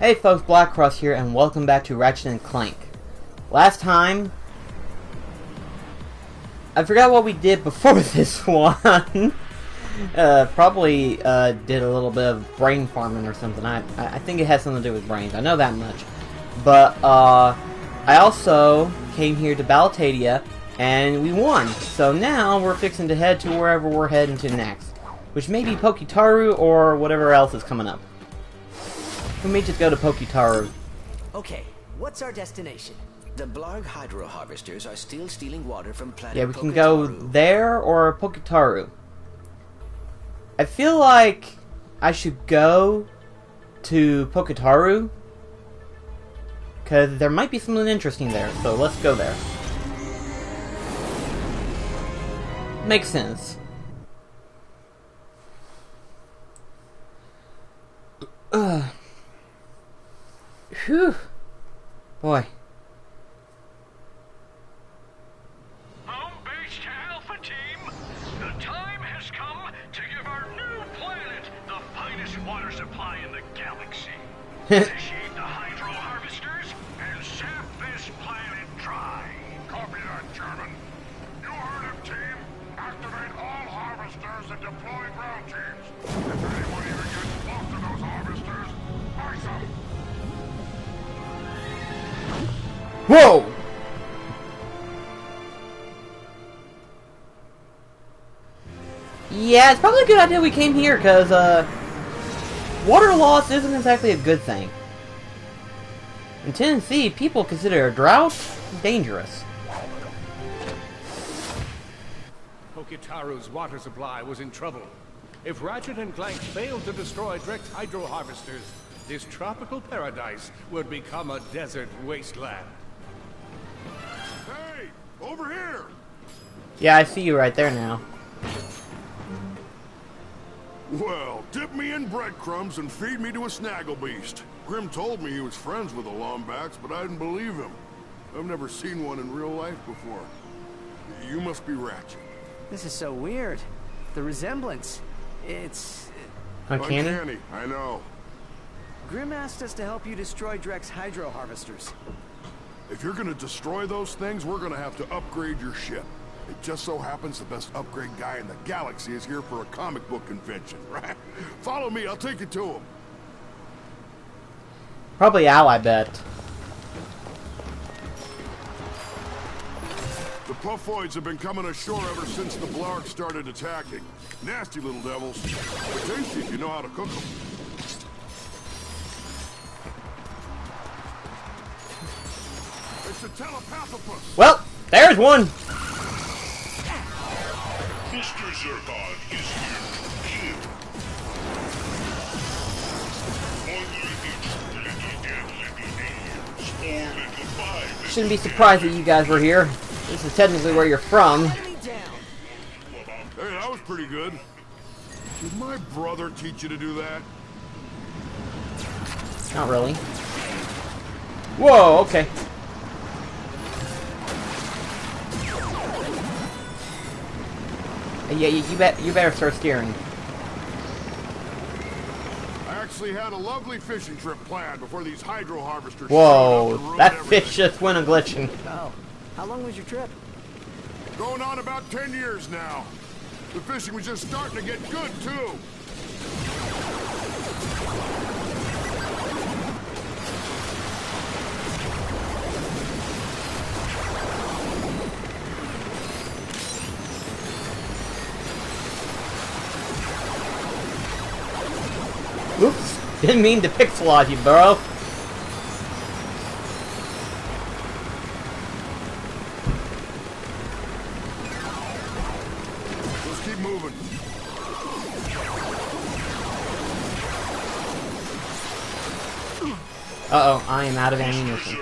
Hey folks, Blackcross here, and welcome back to Ratchet and Clank. Last time, I forgot what we did before this one. Probably did a little bit of brain farming or something. I think it has something to do with brains. I know that much. But I also came here to Baltadia, and we won. So now we're fixing to head to wherever we're heading to next, which may be Pokitaru or whatever else is coming up. We may just go to Pokitaru. Okay, what's our destination? The Blarg hydro harvesters are still stealing water from planet Yeah, we can Pokitaru. go there or Pokitaru. I feel like I should go to Pokitaru because there might be something interesting there, so let's go there. Makes sense. Whew. Boy. Home base to Alpha Team. The time has come to give our new planet the finest water supply in the galaxy. Initiate the hydro harvesters and sap this planet dry. Copy that, Chairman. You heard him, team. Activate all harvesters and deploy ground teams. If anyone even gets close to those harvesters, ice them. Whoa! Yeah, it's probably a good idea we came here, because, water loss isn't exactly a good thing. In Tennessee, people consider a drought dangerous. Pokitaru's water supply was in trouble. If Ratchet and Clank failed to destroy Drek's hydro harvesters, this tropical paradise would become a desert wasteland. Hey, over here. Yeah, I see you right there now. Well, dip me in breadcrumbs and feed me to a snagglebeast. Grim told me he was friends with the Lombats, but I didn't believe him. I've never seen one in real life before. You must be Ratchet. This is so weird. The resemblance. It's... Uncanny? I know. Grim asked us to help you destroy Drek's hydro harvesters. If you're gonna destroy those things, we're gonna have to upgrade your ship. It just so happens the best upgrade guy in the galaxy is here for a comic book convention, right? Follow me, I'll take you to him. Probably Al, I bet. The Puffoids have been coming ashore ever since the Blarg started attacking. Nasty little devils. But tasty if you know how to cook them. It's a telepathopus. Well, there's one! Mr. Zircon is here. Shouldn't be surprised that you guys were here. This is technically where you're from. Hey, that was pretty good. Did my brother teach you to do that? Not really. Whoa, okay. Yeah, you better start steering. I actually had a lovely fishing trip planned before these hydro harvesters. Whoa, showed up and ruined that everything. fish just went a glitching. Oh, how long was your trip? Going on about 10 years now. The fishing was just starting to get good, too. Oops, didn't mean to pixelage you, bro. Let's keep moving. Uh-oh, I am out of ammunition.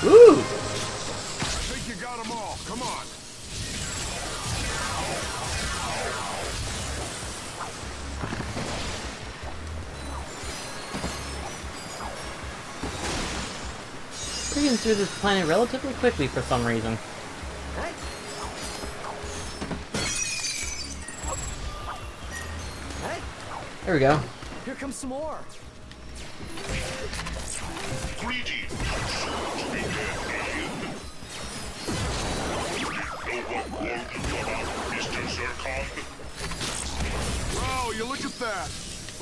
Ooh! I think you got them all. Come on. We're getting through this planet relatively quickly for some reason. Hey, There we go. Here comes some more. Greetings, soon to be dead alien. No one warned you about Mr. Zircon? Oh, you look at that.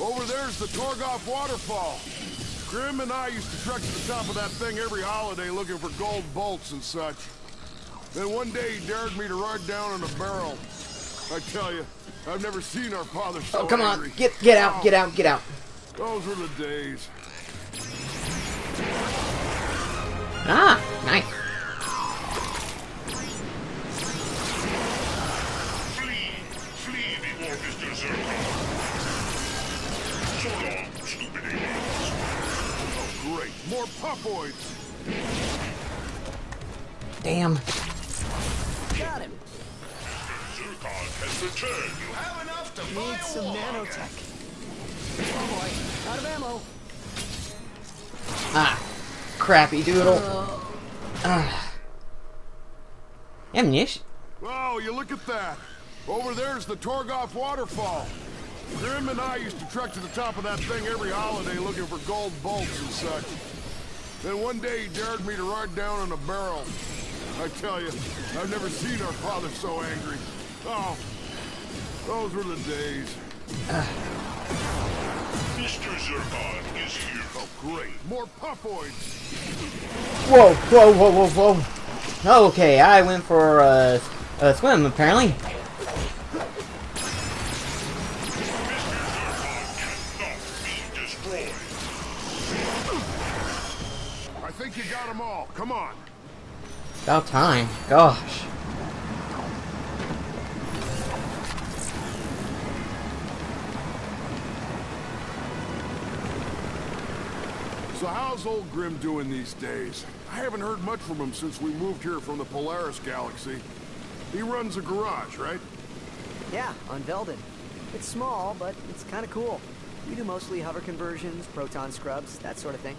Over there's the Torgoff waterfall. Grim and I used to trek to the top of that thing every holiday looking for gold bolts and such. Then one day he dared me to ride down in a barrel. I tell you, I've never seen our father so Oh, come angry. on. Get out, get out, get out. Those were the days. Ah, nice. Flee before Mr. Zircon. So long, stupid aliens. Oh, great. More pupoids. Damn. Got him. Zircon has returned. You have enough to Need some nanotech. Oh boy, out of ammo. Ah, crappy doodle. Ah. Ammunition. Oh, you look at that. Over there's the Torgoff waterfall. Grim and I used to trek to the top of that thing every holiday looking for gold bolts and such. Then one day he dared me to ride down in a barrel. I tell you, I've never seen our father so angry. Oh, those were the days. Mr. Zircon is here. Oh, great. More pupoids. Whoa, whoa, whoa, whoa, whoa. Okay, I went for a swim, apparently. Mr. Zircon cannot be destroyed. I think you got them all. Come on. About time. Gosh. So how's old Grim doing these days? I haven't heard much from him since we moved here from the Polaris galaxy. He runs a garage, right? Yeah, on Velden. It's small, but it's kind of cool. We do mostly hover conversions, proton scrubs, that sort of thing.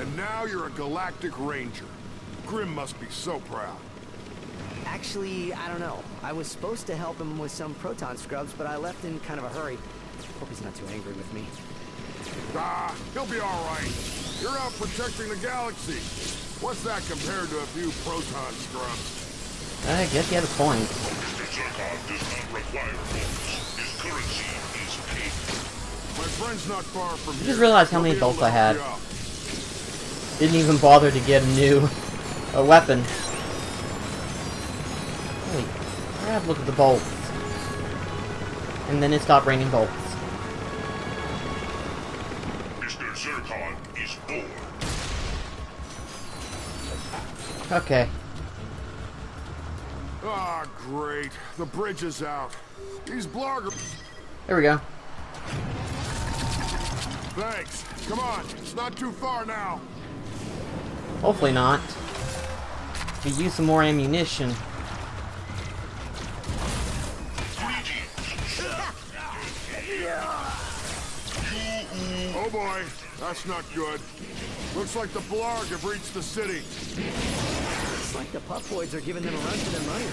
And now you're a galactic ranger. Grim must be so proud. Actually, I don't know. I was supposed to help him with some proton scrubs, but I left in kind of a hurry. Hope he's not too angry with me. Ah, he'll be all right. You're out protecting the galaxy. What's that compared to a few proton scrubs? I guess he has a point. Mr. Zircon does not require bolts. His currency is paper. My friend's not far from here. just realized how many He'll be able bolts I to help had. you out. Didn't even bother to get a new weapon. Holy crap, look at the bolts. And then it stopped raining bolts. Mr. Zircon is bored. Okay. Ah, great. The bridge is out. These bloggers... There we go. Thanks. Come on. It's not too far now. Hopefully not. Could use some more ammunition. Oh boy. That's not good. Looks like the Blarg have reached the city. It's like the pupoids are giving them a run for their money.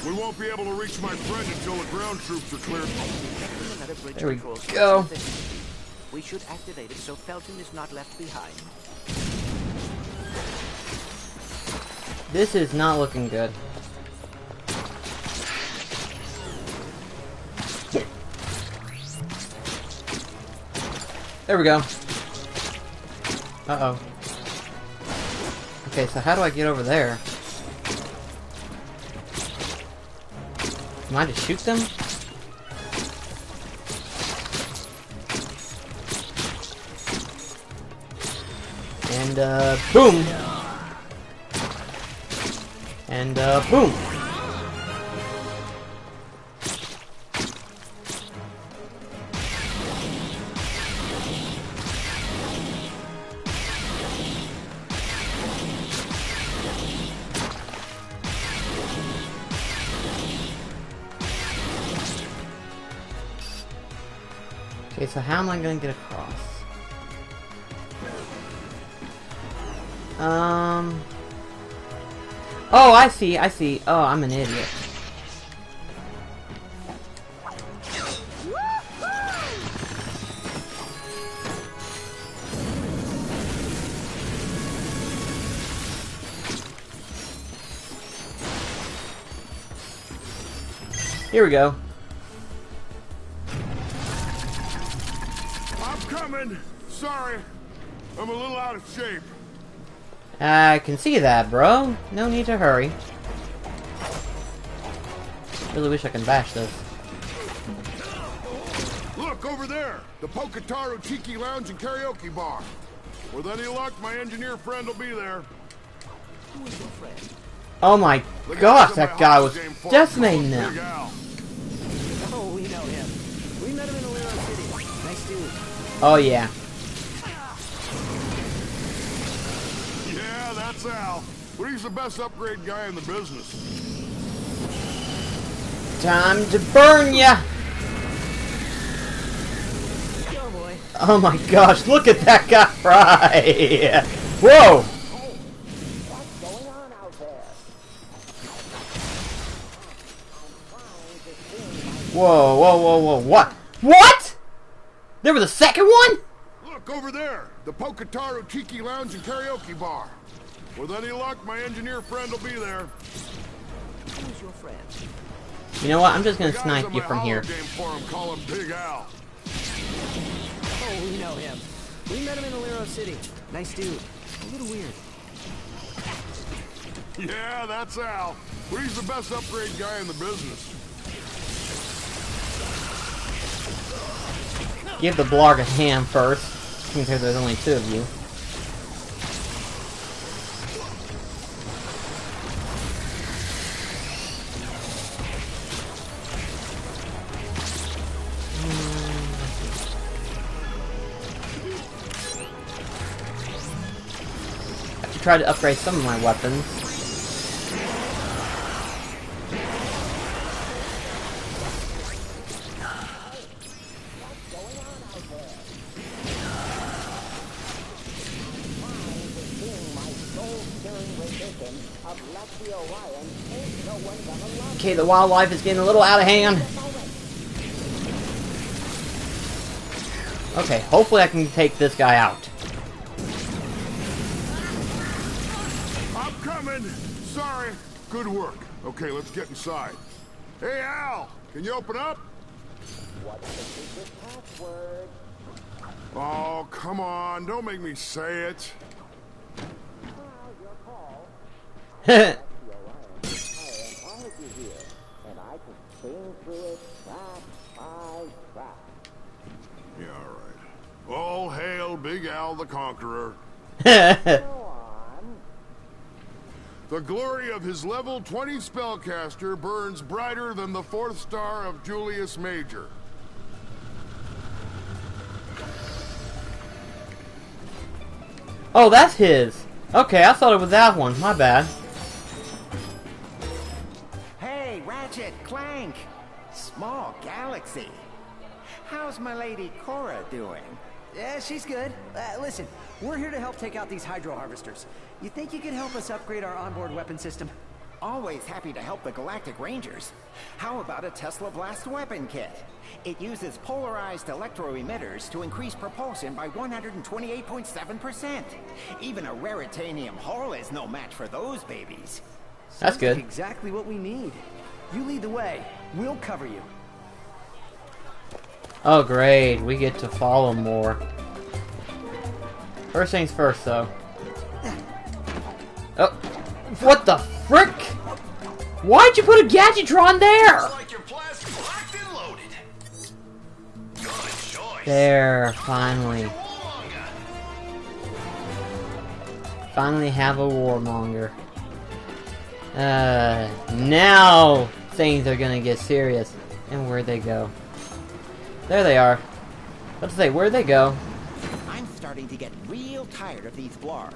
We won't be able to reach my friend until the ground troops are cleared. Another bridge There we control switch go. in the thing. We should activate it so Felton is not left behind. This is not looking good. There we go. Uh-oh. Okay, so how do I get over there? Can I just shoot them? And, boom! And, boom! Okay, so how am I gonna get across? Oh, I see, I see. Oh, I'm an idiot. Here we go. I'm coming. Sorry. I'm a little out of shape. I can see that, bro. No need to hurry. Really wish I could bash this. Look, over there. The Pokitaru Tiki Lounge and Karaoke Bar. With any luck, my engineer friend will be there. Who is your friend? Oh my gosh, that guy was decimating them. Big Al. Oh, we know him. We met him in Alero City. Nice dude. Oh yeah. Yeah, that's Al. But he's the best upgrade guy in the business. Time to burn ya! Go, boy. Oh my gosh, look at that guy fry! Whoa! What's going on out there? Whoa, whoa, whoa, whoa, what? What? There was a second one? Look, over there. The Pokitaru Tiki Lounge and Karaoke Bar. With any luck, my engineer friend will be there. Who is your friend? You know what, I'm just gonna The guys snipe on you my from hollow here. game forum call him Big Al. Oh, we know him. We met him in Alero City. Nice dude. A little weird. Yeah, that's Al. But he's the best upgrade guy in the business. Give the blog a hand first, since there's only two of you. I have to try to upgrade some of my weapons. Okay, the wildlife is getting a little out of hand. Okay, hopefully I can take this guy out. I'm coming. Sorry. Good work. Okay, let's get inside. Hey, Al, can you open up? What's the secret password? Oh, come on. Don't make me say it. Well, your call. Heh. Apology here, and I can spin through it track by track. Yeah, all right. All hail Big Al the Conqueror. Go on. The glory of his level 20 spellcaster burns brighter than the 4th star of Julius Major. Oh, that's his. Okay, I thought it was that one. My bad. Hey, Ratchet, Clank! Small galaxy. How's my lady Cora doing? Yeah, she's good. Listen, we're here to help take out these hydro harvesters. You think you could help us upgrade our onboard weapon system? Always happy to help the Galactic Rangers. How about a Tesla Blast weapon kit? It uses polarized electro-emitters to increase propulsion by 128.7%. Even a raritanium hull is no match for those babies. That's good. Like exactly what we need. You lead the way. We'll cover you. Oh, great. We get to follow more. First things first, though. Oh. What the frick? Why'd you put a Gadgetron there? Like your plastic locked and loaded. Good choice. There, finally. Finally have a warmonger. Now things are gonna get serious. And where'd they go? There they are. Let's say, where'd they go? I'm starting to get real tired of these blog.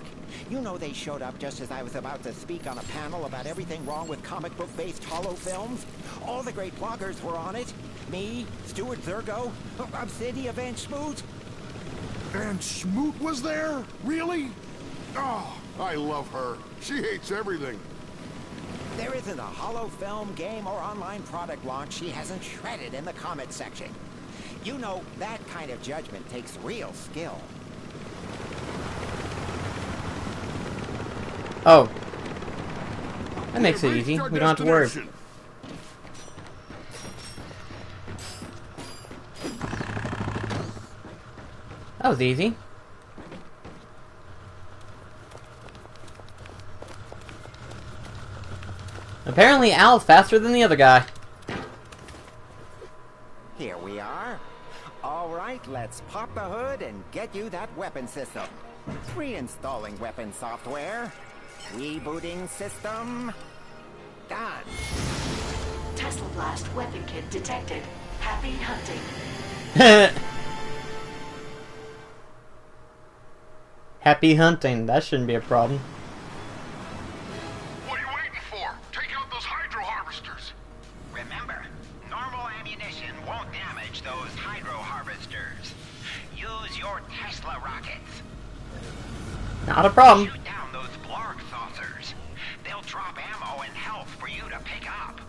You know they showed up just as I was about to speak on a panel about everything wrong with comic book-based holo films. All the great bloggers were on it. Me, Stuart Zergo, Obsidia Van Schmoot. And Schmoot was there? Really? Oh, I love her. She hates everything. There isn't a holo film, game, or online product launch she hasn't shredded in the comment section. You know, that kind of judgment takes real skill. Oh. That makes it We've easy. reached our We don't have to worry. destination. That was easy. Apparently Al's faster than the other guy. Here we are. All right, let's pop the hood and get you that weapon system. Reinstalling weapon software. Rebooting system. Done. Tesla Blast weapon kit detected. Happy hunting. Happy hunting. That shouldn't be a problem. What are you waiting for? Take out those hydro harvesters. Remember, normal ammunition won't damage those hydro harvesters. Use your Tesla rockets. Not a problem. Shoot down those Blarg saucers. They'll drop ammo and health for you to pick up.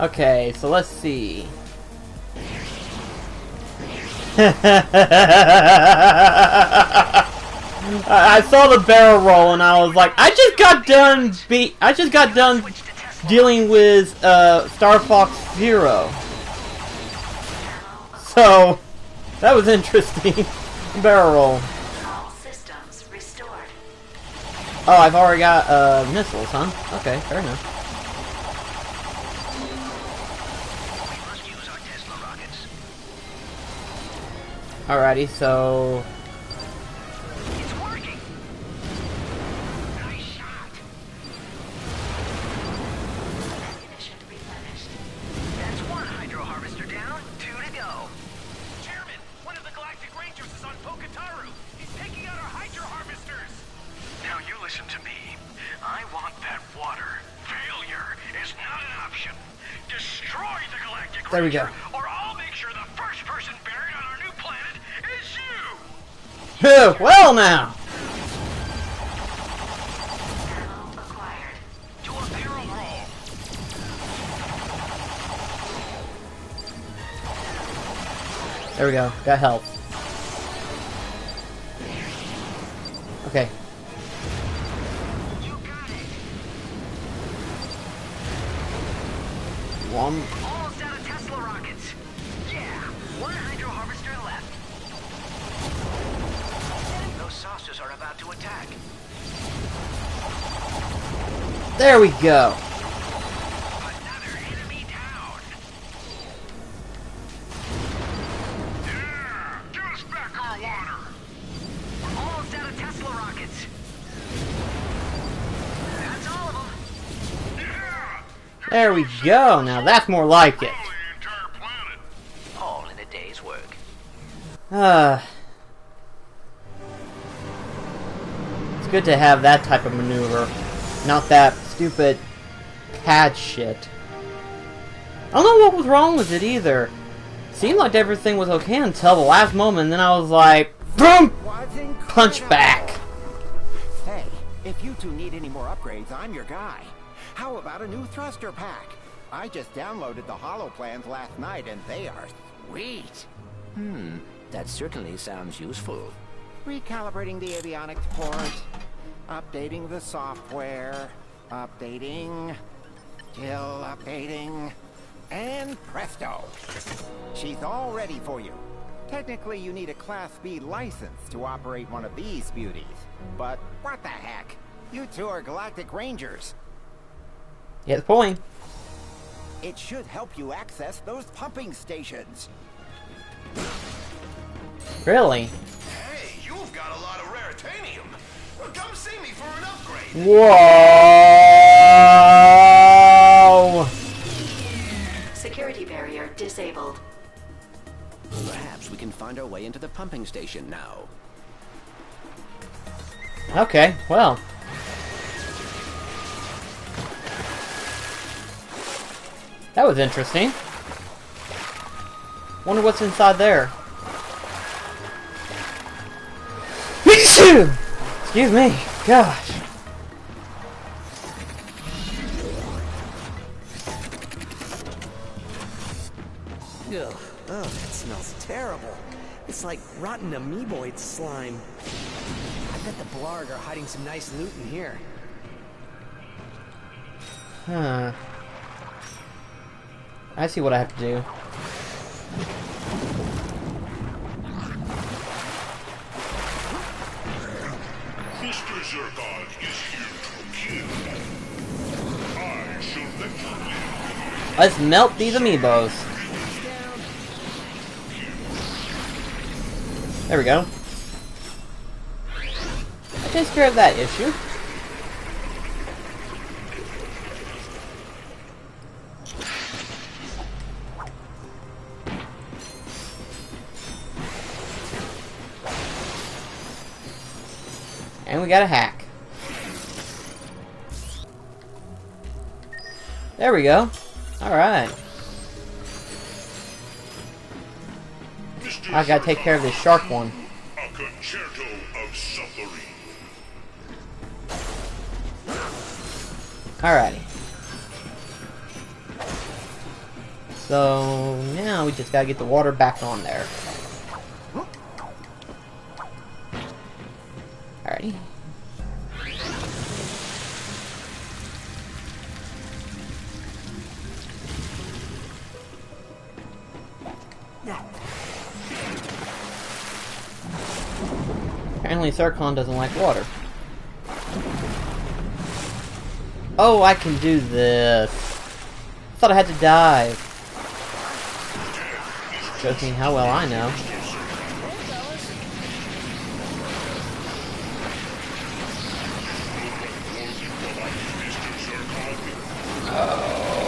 Okay, so let's see. I saw the barrel roll and I was like, I just got done dealing with Star Fox Zero. So that was interesting. Barrel roll. All systems restored. Oh, I've already got missiles, huh? Okay, fair enough. We must use our Tesla rockets. Alrighty, so It's working. Nice shot. Ammunition replenished. That's one hydro harvester down. 2 to go. Chairman, one of the Galactic Rangers is on Pokitaru. He's taking out our hydro harvesters. Now you listen to me. I want that water. Failure is not an option. Destroy the Galactic There we Ranger, go. or I'll make sure the first person buried on our new planet is you! well now. Ammo acquired. Do a barrel roll. There we go. Got health. Okay. You got it. One. Almost out of Tesla rockets. Yeah, one hydro harvester left. Those saucers are about to attack. There we go. Another enemy down. Yeah! Give us back our water! We're almost out of Tesla rockets. That's all of them. Yeah! There we go. Now that's more like it. Control the entire planet. All in a day's work. It's good to have that type of maneuver, not that stupid pad shit. I don't know what was wrong with it either. Seemed like everything was okay until the last moment, and then I was like, boom! Punch back. Hey, if you two need any more upgrades, I'm your guy. How about a new thruster pack? I just downloaded the holo plans last night and they are sweet. That certainly sounds useful. Recalibrating the avionics port, updating the software, updating, still updating, and presto! She's all ready for you. Technically, you need a Class B license to operate one of these beauties. But what the heck? You two are Galactic Rangers. Get the point. It should help you access those pumping stations. Really? Hey, you've got a lot of raritanium. Well, come see me for an upgrade. Whoa! Security barrier disabled. Perhaps we can find our way into the pumping station now. Okay, well. That was interesting. Wonder what's inside there. Excuse me. Gosh. Ugh, that smells terrible. It's like rotten amoeboid slime. I bet the Blarg are hiding some nice loot in here. Huh. I see what I have to do. Let's melt these amiibos. There we go. That takes care of that issue. And we got a hack. There we go. Alright. I gotta take care of this shark one. A concerto of suffering. Alrighty. So now we just gotta get the water back on there. Alrighty. Apparently Circon doesn't like water. Oh, I can do this. Thought I had to dive. Shows me how well I know.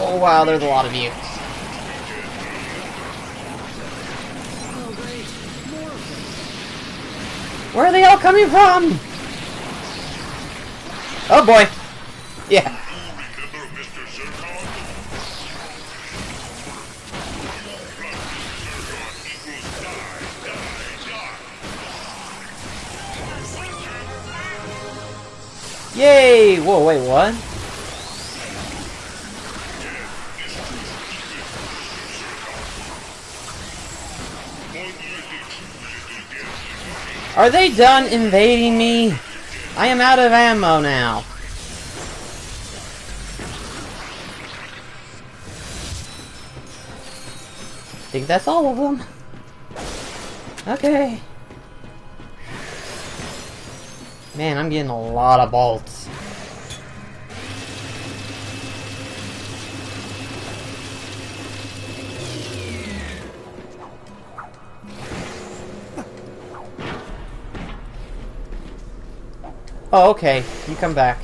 Oh, wow, there's a lot of you. Where are they all coming from? Oh boy. Yeah. Yay! Whoa, wait, what? Are they done invading me? I am out of ammo now. I think that's all of them. Okay. Man, I'm getting a lot of bolts. Oh, okay. You come back.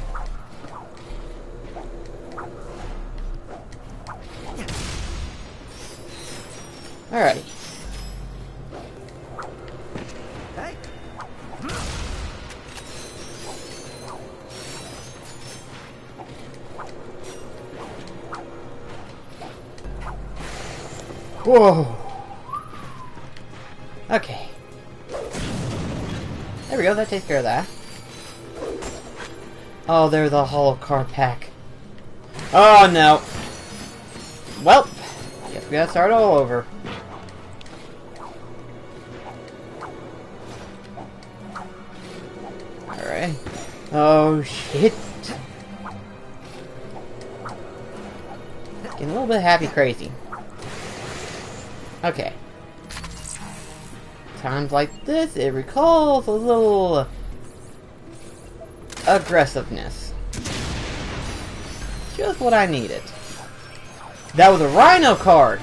Alrighty. Hey. Whoa. Okay. There we go. That takes care of that. Oh, there's a hollow card pack. Oh, no. Well, guess we gotta start all over. Alright. Oh, shit. Getting a little bit happy crazy. Okay. Times like this, it recalls a little aggressiveness. Just what I needed. That was a Rhino card!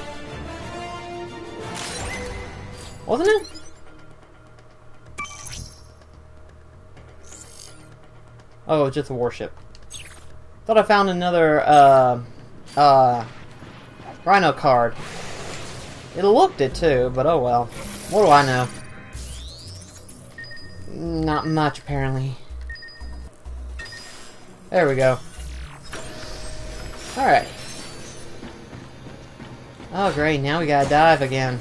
Wasn't it? Oh, it was just a warship. Thought I found another, Rhino card. It looked it too, but oh well. What do I know? Not much, apparently. There we go. Alright. Oh great, now we gotta dive again.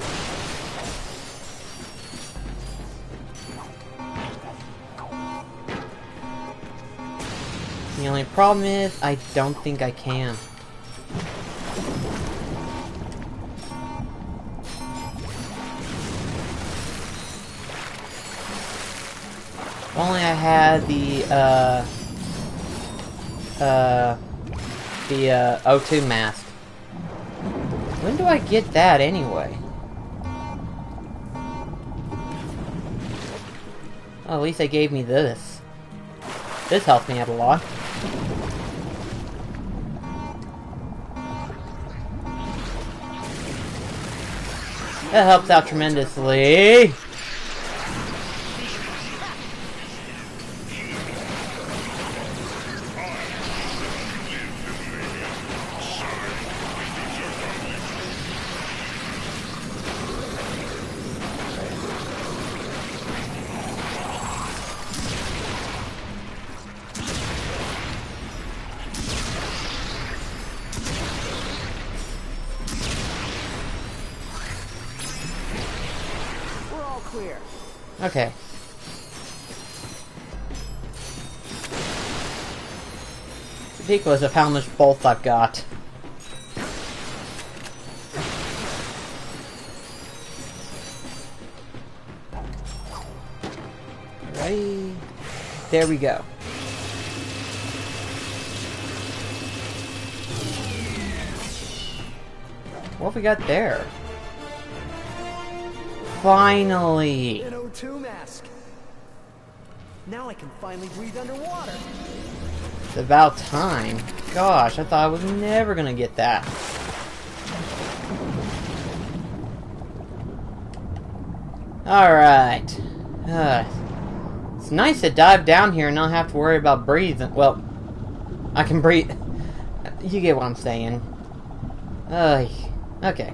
The only problem is, I don't think I can. If only I had the O2 mask. When do I get that anyway? Oh, at least they gave me this. This helps me out a lot. That helps out tremendously. Okay. Ridiculous of how much bolts I've got. Right. There we go. What have we got there? Finally! An O2 mask. Now I can finally breathe underwater. It's about time. Gosh, I thought I was never gonna get that. Alright. It's nice to dive down here and not have to worry about breathing. Well, I can breathe. You get what I'm saying. Okay.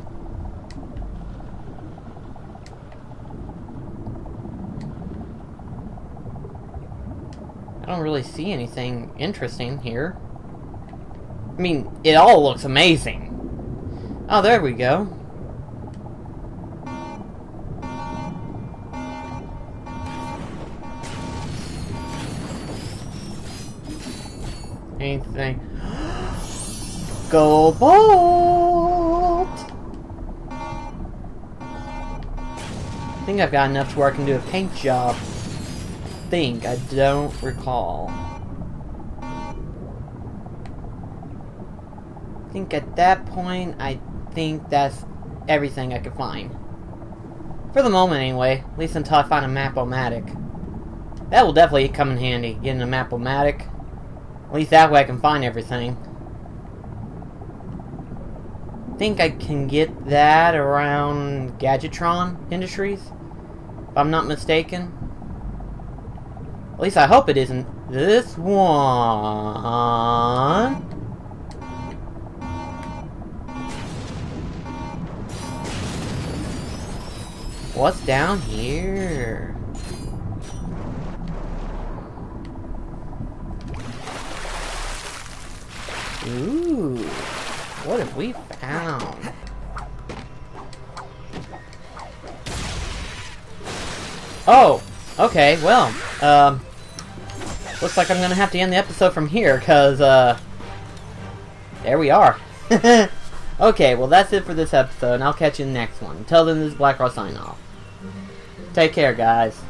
I don't really see anything interesting here. I mean, it all looks amazing. Oh, there we go. Anything? Gold bolt! I think I've got enough to where I can do a paint job. I don't recall. I think at that point, I think that's everything I could find. For the moment, anyway. At least until I find a map-o-matic. That will definitely come in handy, getting a map-o-matic. At least that way I can find everything. I think I can get that around Gadgetron Industries, if I'm not mistaken. At least I hope it isn't this one. What's down here? Ooh, what have we found? Oh, okay, well, looks like I'm gonna have to end the episode from here, cause, there we are. Okay, well that's it for this episode, and I'll catch you in the next one. Until then, this is Black Ross signing off. Take care, guys.